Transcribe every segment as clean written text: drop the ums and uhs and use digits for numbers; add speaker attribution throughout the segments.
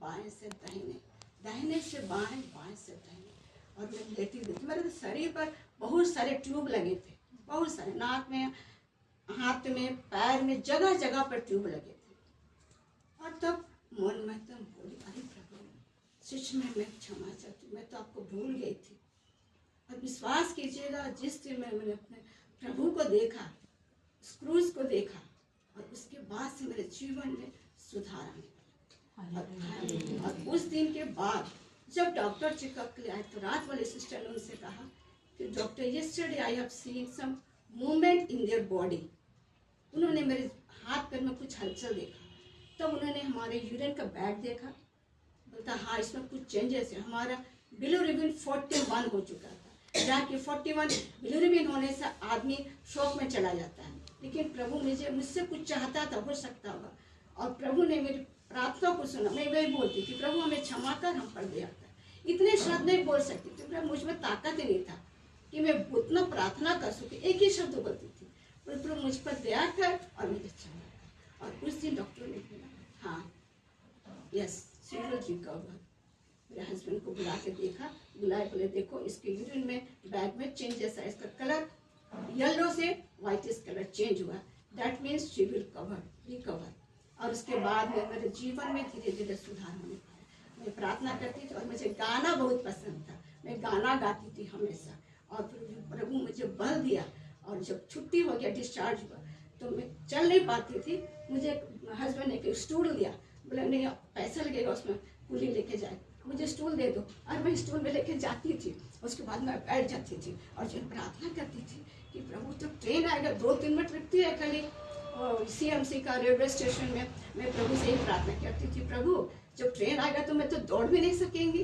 Speaker 1: बाएं से दाहिने, दाहिने से बाएं, बाएं से दाहिने, और मैं लेटी हुई थी। मेरे शरीर पर बहुत सारे ट्यूब लगे थे, बहुत सारे, नाक में, हाथ में, पैर में, जगह जगह पर ट्यूब लगे थे। और तब मन में तो बोली, अरे प्रभु, सच में मैं क्षमा चाहती हूँ, मैं तो आपको भूल गई थी। और विश्वास कीजिएगा, जिस दिन मैंने अपने प्रभु को देखा, क्रूस को देखा, और उसके बाद से मेरे जीवन में सुधार आने लगा। और उस दिन के बाद जब डॉक्टर चेकअप के लिए आए तो रात वाले सिस्टर ने उनसे कहा कि doctor, yesterday I have seen some movement in their body. उन्होंने मेरे हाथ पैर में कुछ हलचल देखा। तब उन्होंने हमारे यूरिन का बैग देखा, बोलता हाँ इसमें कुछ चेंजेस है। हमारा बिलिरुबिन 41 हो चुका था, जहाँ 41 बिलिरुबिन होने से आदमी शौक में चला जाता है। लेकिन प्रभु मुझसे कुछ चाहता था, हो सकता होगा, और प्रभु ने मेरी प्रार्थना को सुना। मैं वही बोलती थी, प्रभु हमें क्षमा कर, हम पर दया कर। इतने शब्द नहीं बोल सकती थी, प्रभु मुझ में ताकत ही नहीं था कि मैं उतना प्रार्थना कर सके। एक ही शब्द बोलती थी, प्रभु मुझ पर दया कर और मुझे क्षमा कर। और उस दिन डॉक्टर ने बोला हाँ यस शी विल रिकवर। मेरे हस्बैंड को बुला के देखा, बुलाए, बोले देखो इसके यूरिन में बैग में चेंजेस है, इसका कलर येलो से व्हाइटिश कलर चेंज हुआ, that means she will recover. और उसके बाद में मेरे जीवन में धीरे धीरे सुधार होने पाया। मैं प्रार्थना करती थी और मुझे गाना बहुत पसंद था, मैं गाना गाती थी हमेशा। और प्रभु मुझे बल दिया, और जब छुट्टी हो गया, डिस्चार्ज हुआ, तो मैं चल नहीं पाती थी। मुझे हस्बैंड ने एक स्टूल दिया, बोला नहीं पैसा लगेगा उसमें, कुली लेके जाए, मुझे स्टूल दे दो। और मैं स्टूल में लेके जाती थी, उसके बाद मैं बैठ जाती थी और जो प्रार्थना करती थी कि प्रभु तो ट्रेन आएगा, 2-3 मिनट रुकती है खाली CMC का रेलवे स्टेशन में। मैं प्रभु से ही प्रार्थना करती थी, प्रभु जब ट्रेन आएगा तो मैं तो दौड़ भी नहीं सकेंगी,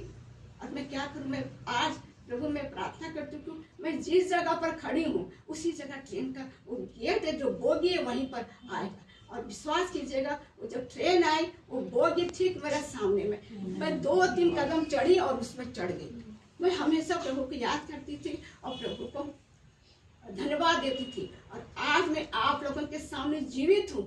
Speaker 1: और मैं क्या करूँ। मैं आज प्रभु मैं प्रार्थना करती हूँ, मैं जिस जगह पर खड़ी हूँ उसी जगह ट्रेन का वो गेट है, जो बोगी है, वहीं पर आएगा। और विश्वास कीजिएगा, वो जब ट्रेन आई, वो बोगी ठीक मेरे सामने में, मैं 2-3 कदम चढ़ी और उसमें चढ़ गई। मैं हमेशा प्रभु को याद करती थी और प्रभु को धन्यवाद देती थी। और आज मैं आप लोगों के सामने जीवित हूँ,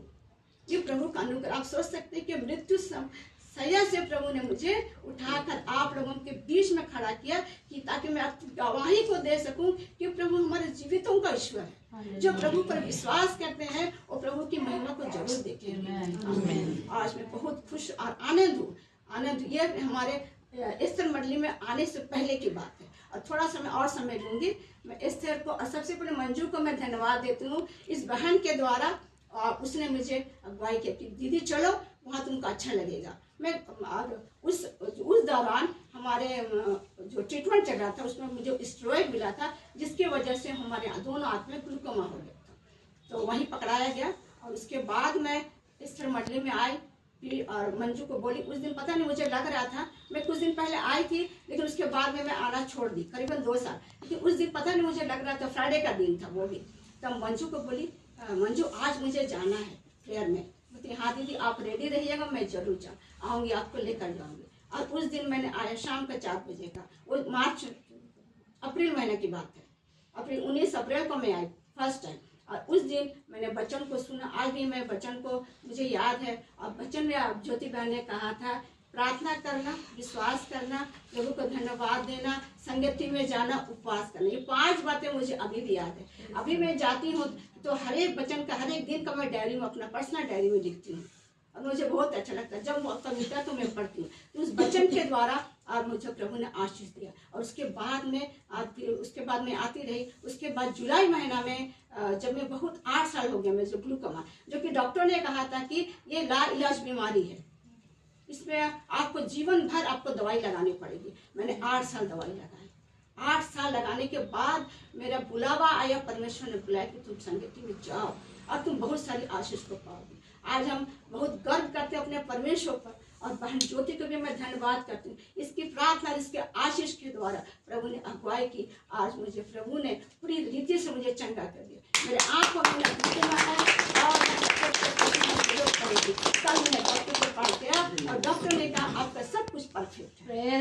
Speaker 1: ये प्रभु का अनुग्रह। आप सोच सकते हैं कि मृत्यु सैया से प्रभु ने मुझे उठाकर आप लोगों के बीच में खड़ा किया, कि ताकि मैं आपकी गवाही को दे सकूं कि प्रभु हमारे जीवितों का ईश्वर है। जो प्रभु पर विश्वास करते हैं वो प्रभु की महिमा को जरूर देखेंगे। आज मैं बहुत खुश और आनंद हूँ। आनंद ये हमारे एस्थर मंडली में आने से पहले की बात है, और थोड़ा सा मैं और समय लूंगी। मैं एस्थर को, सबसे पहले मंजू को मैं धन्यवाद देती हूँ, इस बहन के द्वारा उसने मुझे अगुवाई की कि दीदी चलो वहाँ तुमको अच्छा लगेगा। मैं उस दौरान हमारे जो ट्रीटमेंट चल रहा था उसमें मुझे स्टेरॉइड मिला था, जिसकी वजह से हमारे दोनों हाथ में ग्लूकोमा हो गया था, तो वहीं पकड़ाया गया। और उसके बाद मैं एस्थर मंडली में आई, और मंजू को बोली, उस दिन पता नहीं मुझे लग रहा था, मैं कुछ दिन पहले आई थी, लेकिन उसके बाद में मैं आना छोड़ दी, करीबन 2 साल। लेकिन उस दिन पता नहीं मुझे लग रहा था, फ्राइडे का दिन था वो भी। तब मंजू को बोली, मंजू आज मुझे जाना है प्रेयर में। बोलती हाँ दीदी आप रेडी रहिएगा, मैं जरूर आऊँगी, आपको लेकर जाऊँगी। और उस दिन मैंने आया शाम का 4 बजे का, वो अप्रैल महीने की बात है, 19 अप्रैल को मैं आई फर्स्ट टाइम। और उस दिन मैंने वचन को सुना, आज भी मैं वचन को मुझे याद है। और वचन में ज्योति बहन ने कहा था, प्रार्थना करना, विश्वास करना, प्रभु को धन्यवाद देना, संगति में जाना, उपवास करना, ये 5 बातें मुझे अभी भी याद है। अभी मैं जाती हूँ तो हर एक वचन का, हर एक दिन का मैं डायरी में, अपना पर्सनल डायरी में लिखती हूँ, और मुझे बहुत अच्छा लगता है। जब मौका मिलता है तो मैं पढ़ती हूँ। तो उस वचन के द्वारा आज मुझे प्रभु ने आशीष दिया। और उसके बाद मैं आती रही। उसके बाद जुलाई महीना में जब मैं बहुत 8 साल हो गया मैं जो ग्लूकोमा, जो कि डॉक्टर ने कहा था कि ये लाइलाज बीमारी है, इसमें आपको जीवन भर आपको दवाई लगानी पड़ेगी। मैंने 8 साल दवाई लगाई। 8 साल लगाने के बाद मेरा बुलावा आया, परमेश्वर ने बुलाया कि तुम संगति में जाओ और तुम बहुत सारी आशीष को पाओगे। आज हम बहुत गर्व करते हैं अपने परमेश्वर पर, और बहन ज्योति को भी मैं धन्यवाद करती हूँ। इसकी प्रार्थना, इसके आशीष के द्वारा प्रभु ने अगुवाई की। आज मुझे प्रभु ने पूरी रीति से मुझे चंगा कर दिया। मेरे आँखों में कल मैं डॉक्टर के पास गया और डॉक्टर ने कहा आपका सब कुछ परफेक्ट है।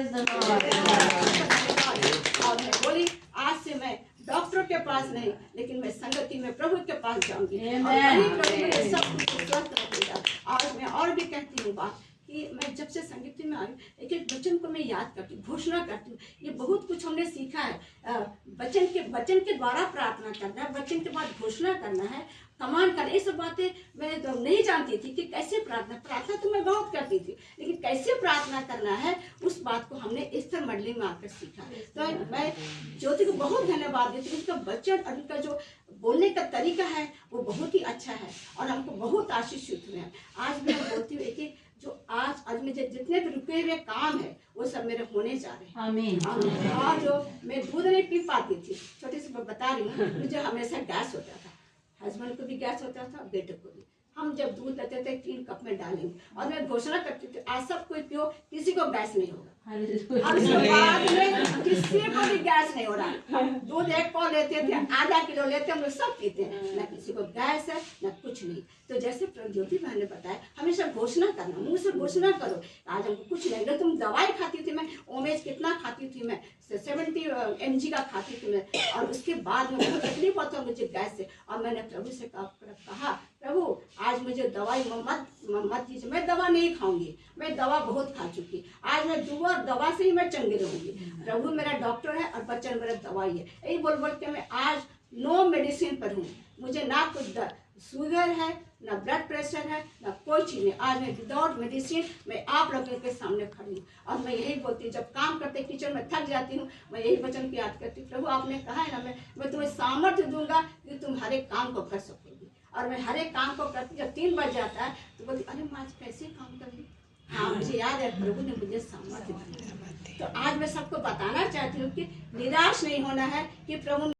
Speaker 1: और मैं बोली आज से मैं डॉक्टर के पास नहीं, लेकिन मैं संगति में प्रभु के पास जाऊंगी और वहीं प्रभु ने सब कुछ स्वस्थ रखेगा। आज मैं और भी कहती हूँ बात कि कि मैं जब से संगीत में आई एक एक वचन को मैं याद करती हूँ, घोषणा करती हूँ। ये बहुत कुछ हमने सीखा है। वचन के द्वारा प्रार्थना करना है, वचन के बाद घोषणा करना है, कमांड करना, ये सब बातें मैं तो नहीं जानती थी कि कैसे प्रार्थना तो मैं बहुत करती थी, लेकिन कैसे प्रार्थना करना है उस बात को हमने इस्तर मंडली में आकर सीखा। तो मैं ज्योति को बहुत धन्यवाद देती हूँ। उसका वचन और उनका जो बोलने का तरीका है वो बहुत ही अच्छा है और हमको बहुत आशीषित हुए हैं। आज मैं बोलती हूँ कि जो आज मुझे जितने भी रुके हुए काम है वो सब मेरे होने जा रहे हैं। आमीन। और जो मैं दूध नहीं पी पाती थी, छोटी सी मैं बता रही हूँ, मुझे हमेशा गैस होता था, हस्बैंड को भी गैस होता था, बेटे को भी। हम जब दूध लेते थे 3 कप में डालेंगे और मैं घोषणा करती थी आज सब कोई पियो, किसी को गैस नहीं होगा। और उसके बाद में किसी को भी गैस नहीं हो रहा। दूध 1 पाव लेते थे, आधा किलो लेते हम लोग सब पीते हैं, ना किसी को गैस है ना कुछ नहीं। तो जैसे ज्योति बहन ने बताया हमेशा घोषणा करना, मुंह से घोषणा करो आज हमको कुछ नहीं। अगर तुम दवाई खाती थी, मैं ओमेज कितना खाती थी, मैं 70 mg का खाती थी मैं, और उसके बाद में मुझे तकलीफ होता मुझे गैस से, और मैंने प्रभु से कहा प्रभु आज मुझे दवाई मत दीजिए, मैं दवा नहीं खाऊंगी, मैं दवा बहुत खा चुकी, आज मैं दवा से ही मैं चंगी रहूंगी। प्रभु मेरा डॉक्टर है और बच्चन मेरा दवाई है। यही बोल बोल के मैं आज नो मेडिसिन पर हूँ। मुझे ना कुछ शुगर है, ना ब्लड प्रेशर है, ना कोई चीज़ नहीं। आज मैं विदाउट मेडिसिन मैं आप लोगों के सामने खड़ी हूँ। और मैं यही बोलती हूँ, जब काम करते किचन में थक जाती हूँ, मैं यही वचन की याद करती हूँ, प्रभु आपने कहा है ना मैं तुम्हें सामर्थ्य दूंगा कि तुम हर एक काम को कर सकोगी। और मैं हर एक काम को करती, जब 3 बज जाता है तो बोलती अरे मैं आज कैसे काम कर ली। हाँ मुझे याद है प्रभु ने मुझे सामर्थ्य दिया। तो आज मैं सबको बताना चाहती हूँ कि निराश नहीं होना है कि प्रभु